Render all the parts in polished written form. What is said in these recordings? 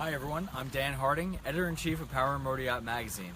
Hi everyone, I'm Dan Harding, Editor-in-Chief of Power Motoryacht magazine,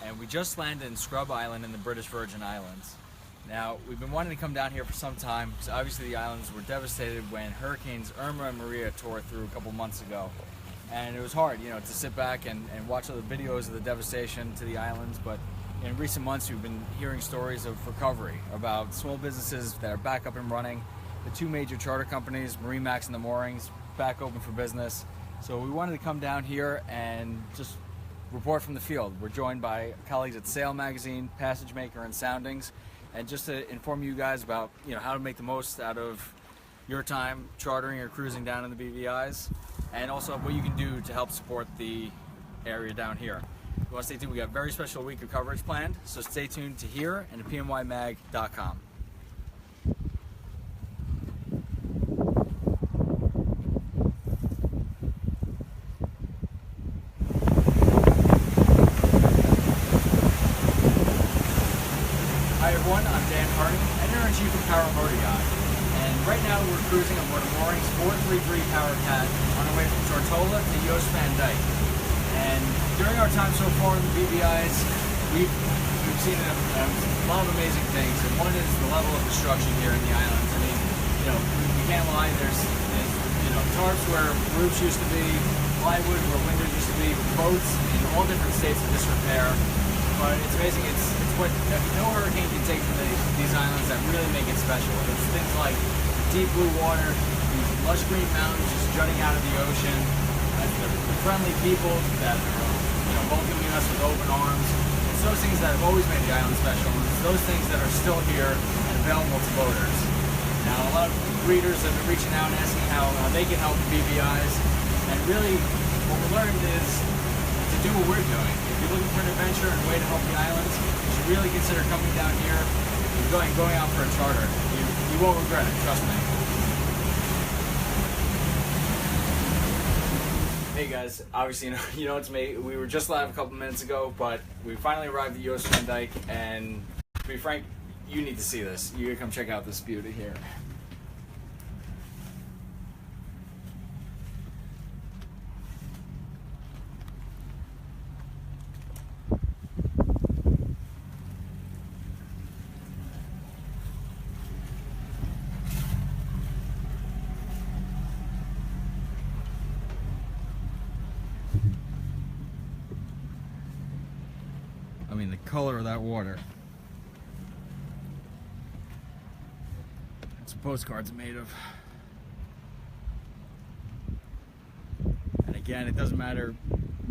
and we just landed in Scrub Island in the British Virgin Islands. Now, we've been wanting to come down here for some time because obviously the islands were devastated when Hurricanes Irma and Maria tore through a couple months ago. And it was hard, to sit back and watch all the videos of the devastation to the islands, but in recent months we've been hearing stories of recovery, about small businesses that are back up and running, the two major charter companies, MarineMax and the Moorings, back open for business. So we wanted to come down here and just report from the field. We're joined by colleagues at Sail Magazine, Passage Maker, and Soundings, and just to inform you guys about how to make the most out of your time chartering or cruising down in the BVIs, and also what you can do to help support the area down here. If you want to stay tuned, we got a very special week of coverage planned, so stay tuned to here and to pnymag.com. Hi everyone, I'm Dan Harding, Editor-in-Chief of Power Motoryacht, and right now we're cruising on board a Moorings 433 Power Cat on our way from Tortola to Joost Van Dyke. And during our time so far in the BVIs, we've seen a lot of amazing things, and one is the level of destruction here in the islands. I mean, we can't lie, there's tarps where roofs used to be, plywood where windows used to be, boats in all different states of disrepair. But it's amazing, it's what no hurricane can take from these islands that really make it special. It's things like deep blue water, these lush green mountains just jutting out of the ocean, the friendly people that are welcoming us with open arms. It's those things that have always made the island special, and it's those things that are still here and available to boaters. Now, a lot of readers have been reaching out and asking how they can help the BVIs, and really what we learned is to do what we're doing. If you're looking for an adventure and a way to help the islands, you should really consider coming down here and going out for a charter. You won't regret it, trust me. Hey guys, obviously it's me. We were just live a couple minutes ago, but we finally arrived at Joost Van Dyke, and to be frank, you need to see this. You gotta come check out this beauty here. I mean, the color of that water. That's what postcards are made of. And again, it doesn't matter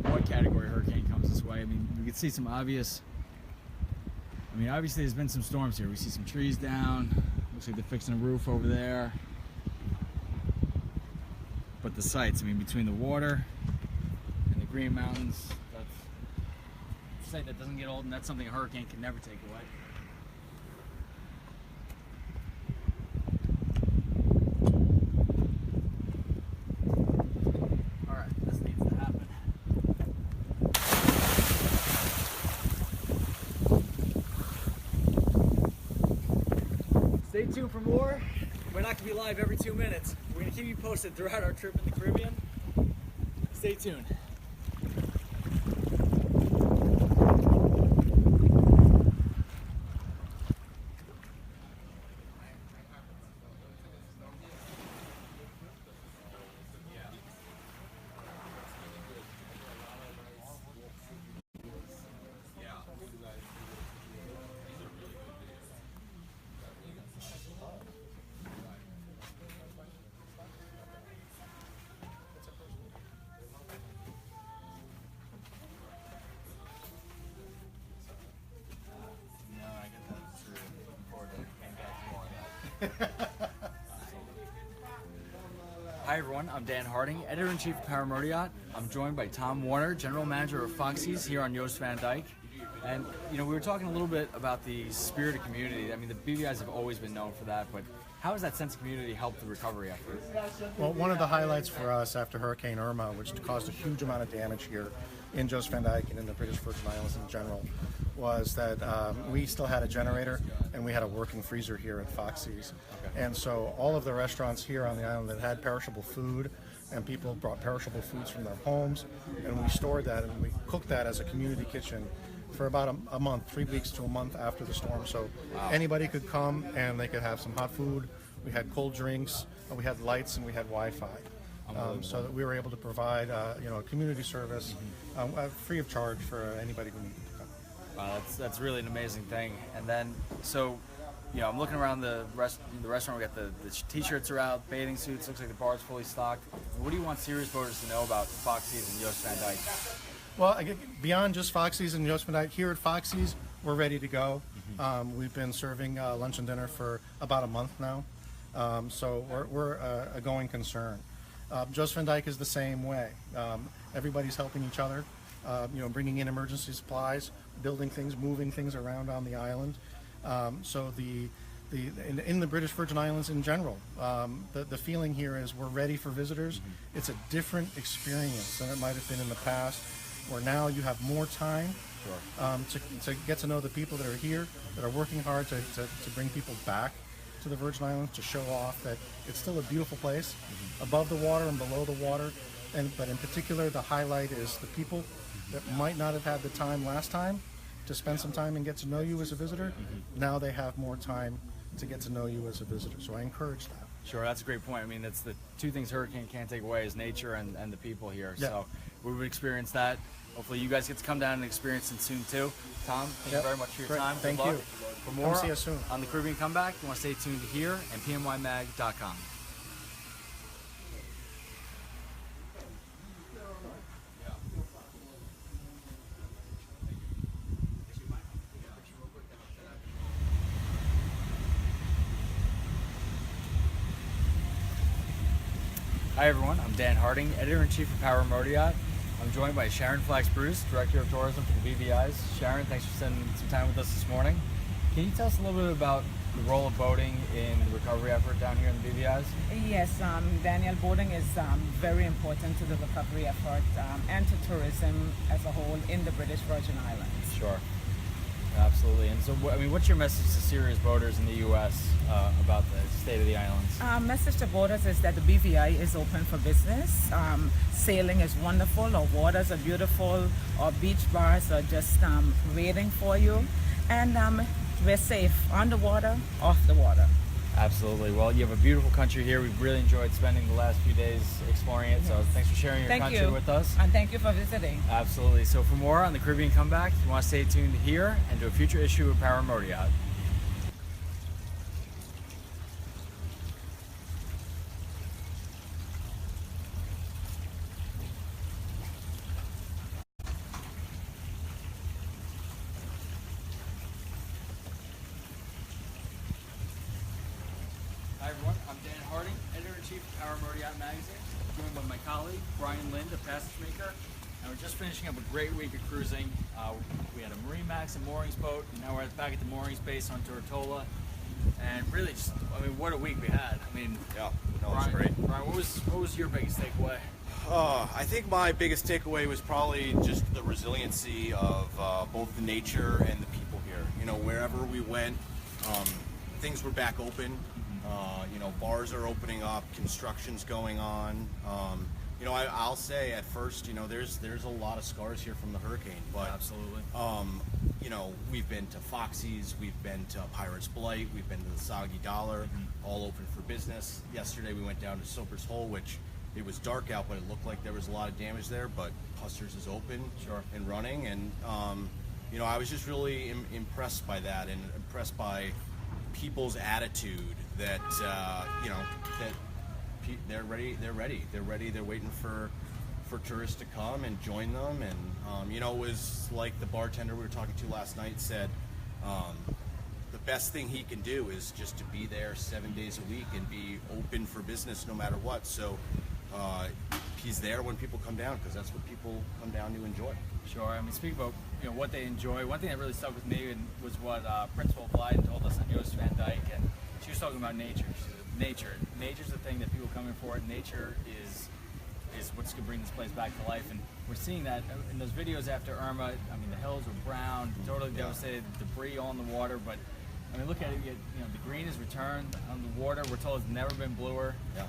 what category hurricane comes this way. I mean, we can see some obviously there's been some storms here. We see some trees down. Looks like they're fixing a roof over there. But the sights, between the water and the green mountains, that doesn't get old, and that's something a hurricane can never take away. Alright, this needs to happen. Stay tuned for more. We're not going to be live every 2 minutes. We're going to keep you posted throughout our trip in the Caribbean. Stay tuned. Hi everyone, I'm Dan Harding, Editor-in-Chief of Power Motoryacht. I'm joined by Tom Warner, General Manager of Foxy's here on Joost Van Dyke. And we were talking a little bit about the spirit of community. I mean, the BVIs have always been known for that, but how has that sense of community helped the recovery effort? Well, one of the highlights for us after Hurricane Irma, which caused a huge amount of damage here in Joost Van Dyke and in the British Virgin Islands in general, was that we still had a generator and we had a working freezer here at Foxy's. Okay. And so all of the restaurants here on the island that had perishable food and people brought perishable foods from their homes, and we stored that and we cooked that as a community kitchen for about a month, 3 weeks to a month after the storm. So anybody could come and they could have some hot food. We had cold drinks, we had lights, and we had Wi-Fi. So that we were able to provide, a community service free of charge for anybody who needed to come. Wow, that's really an amazing thing. And then, so, I'm looking around the restaurant. We got the t-shirts are out, bathing suits. Looks like the bar is fully stocked. What do you want serious boaters to know about Foxy's and Joost Van Dyke? Well, again, beyond just Foxy's and Joost Van Dyke, here at Foxy's, we're ready to go. We've been serving lunch and dinner for about a month now, so we're a going concern. Joost Van Dyke is the same way. Everybody's helping each other, bringing in emergency supplies, building things, moving things around on the island. So in the British Virgin Islands in general, the feeling here is we're ready for visitors. It's a different experience than it might have been in the past, where now you have more time to get to know the people that are here, that are working hard to bring people back to the Virgin Islands, to show off that it's still a beautiful place, above the water and below the water. But in particular, the highlight is the people that might not have had the time last time to spend some time and get to know you as a visitor. Now they have more time to get to know you as a visitor. So I encourage that. Sure, that's a great point. I mean, that's the two things Hurricane can't take away is nature and the people here. Yeah. So we would experience that. Hopefully you guys get to come down and experience it soon too. Tom, thank you very much for your time. Thank Good luck. you. For more Come see us soon. on the Caribbean Comeback, you want to stay tuned here and pmymag.com. Hi everyone, I'm Dan Harding, Editor-in-Chief of Power Motoryacht. I'm joined by Sharon Flax-Bruce, Director of Tourism for the BVIs. Sharon, thanks for spending some time with us this morning. Can you tell us a little bit about the role of boating in the recovery effort down here in the BVIs? Yes, Daniel, boating is very important to the recovery effort and to tourism as a whole in the British Virgin Islands. Sure, absolutely. And so, what's your message to serious boaters in the U.S. About the state of the islands? Message to boaters is that the BVI is open for business. Sailing is wonderful, our waters are beautiful, our beach bars are just waiting for you, and we're safe on the water, off the water. Absolutely. Well, you have a beautiful country here. We've really enjoyed spending the last few days exploring it. Yes. So thanks for sharing your country with us. And thank you for visiting. Absolutely. So for more on the Caribbean Comeback, you want to stay tuned here and to a future issue of Power Motoryacht. Hi everyone, I'm Dan Harding, Editor-in-Chief of Power Motoryacht magazine. I'm joined by my colleague, Brian Lind, a passage maker. And we're just finishing up a great week of cruising. We had a Marine Max and moorings boat, and now we're back at the moorings base on Tortola. And really just, what a week we had. Yeah, Brian, it's great. Brian, what was your biggest takeaway? I think my biggest takeaway was probably just the resiliency of both the nature and the people here. Wherever we went, things were back open. Bars are opening up, construction's going on. I'll say at first, there's a lot of scars here from the hurricane, but absolutely. We've been to Foxy's, we've been to Pirate's Blight, we've been to the Soggy Dollar, all open for business. Yesterday we went down to Soper's Hole, which it was dark out, but it looked like there was a lot of damage there, but Custer's is open and running, and I was just really impressed by that, and impressed by people's attitude that they're ready. They're waiting for tourists to come and join them. And it was like the bartender we were talking to last night said, the best thing he can do is just to be there 7 days a week and be open for business no matter what. So he's there when people come down, because that's what people come down to enjoy. Sure. Speaking about what they enjoy, one thing that really stuck with me was what Principal Blyden told us on Joost Van Dyke, and she was talking about nature. Nature's the thing that people come in for. Nature is what's going to bring this place back to life, and we're seeing that in those videos after Irma. The hills were brown, totally devastated, debris all in the water, but look at it. The green has returned on the water. We're told it's never been bluer. Yeah.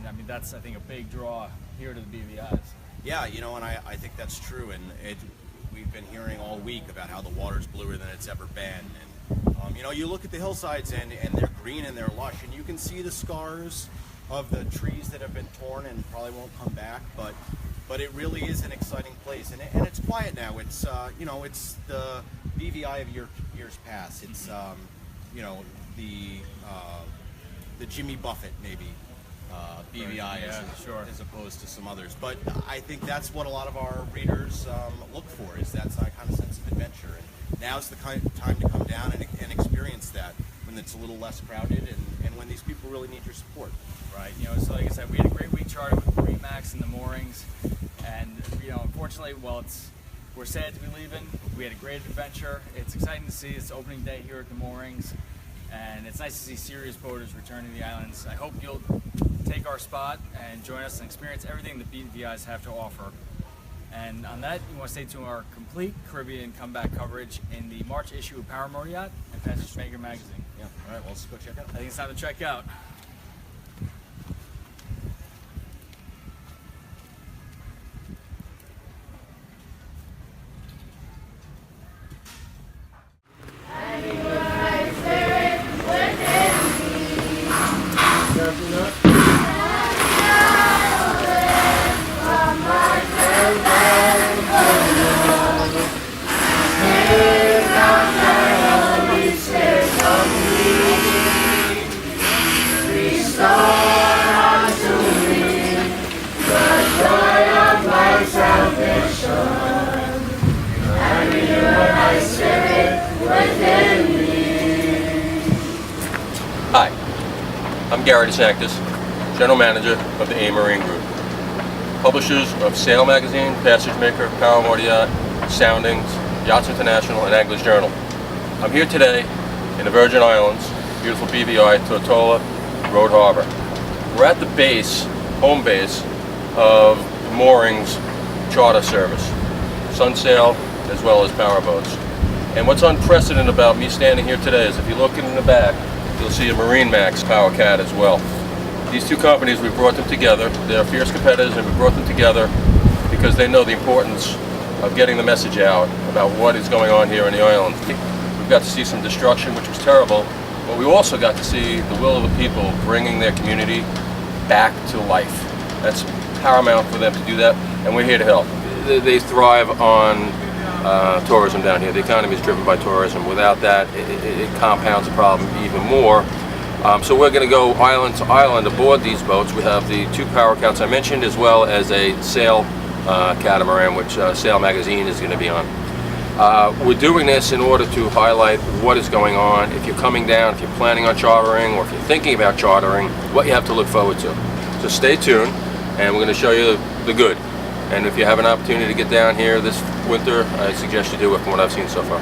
And that's, I think, a big draw here to the BVIs. Yeah, you know, and I think that's true. And we've been hearing all week about how the water's bluer than it's ever been. And, you know, you look at the hillsides and they're green and they're lush. And you can see the scars of the trees that have been torn and probably won't come back. But it really is an exciting place. And it's quiet now. It's, you know, it's the BVI of years past. It's, you know, the Jimmy Buffett, maybe. BVI as opposed to some others, but I think that's what a lot of our readers look for, is that kind of sense of adventure. And now's the time to come down and experience that when it's a little less crowded and when these people really need your support. Right. You know, so like I said, we had a great week charted with Marine Max and the moorings, and you know, unfortunately, we're sad to be leaving. We had a great adventure. It's exciting to see it's opening day here at the moorings, and it's nice to see serious boaters returning to the islands. I hope you'll take our spot and join us and experience everything the BVIs have to offer. And on that, you want to stay tuned to our complete Caribbean comeback coverage in the March issue of Power Motoryacht and Passage Maker magazine. Yeah. All right. Well, let's go check it out. I think it's time to check out. Hi, I'm Gary DeSantis, General Manager of the A Marine Group, publishers of Sail Magazine, Passage Maker, Power Motoryacht, Soundings, Yachts International, and Anglers Journal. I'm here today in the Virgin Islands, beautiful BVI, Tortola Road Harbor. We're at the base, home base, of Moorings charter service, Sunsail as well as power boats. And what's unprecedented about me standing here today is if you look in the back, you'll see a Marine Max Power Cat as well. These two companies, we brought them together. They're fierce competitors, and we brought them together because they know the importance of getting the message out about what is going on here in the island. We've got to see some destruction, which was terrible, but we also got to see the will of the people bringing their community back to life. That's paramount for them to do that, and we're here to help. They thrive on tourism down here. The economy is driven by tourism. Without that, it compounds the problem even more. So we're going to go island to island aboard these boats. We have the two power cats I mentioned, as well as a sail catamaran, which Sail Magazine is going to be on. We're doing this in order to highlight what is going on. If you're coming down, if you're planning on chartering, or if you're thinking about chartering, what you have to look forward to. So stay tuned, and we're going to show you the good. And if you have an opportunity to get down here this winter, I suggest you do it from what I've seen so far.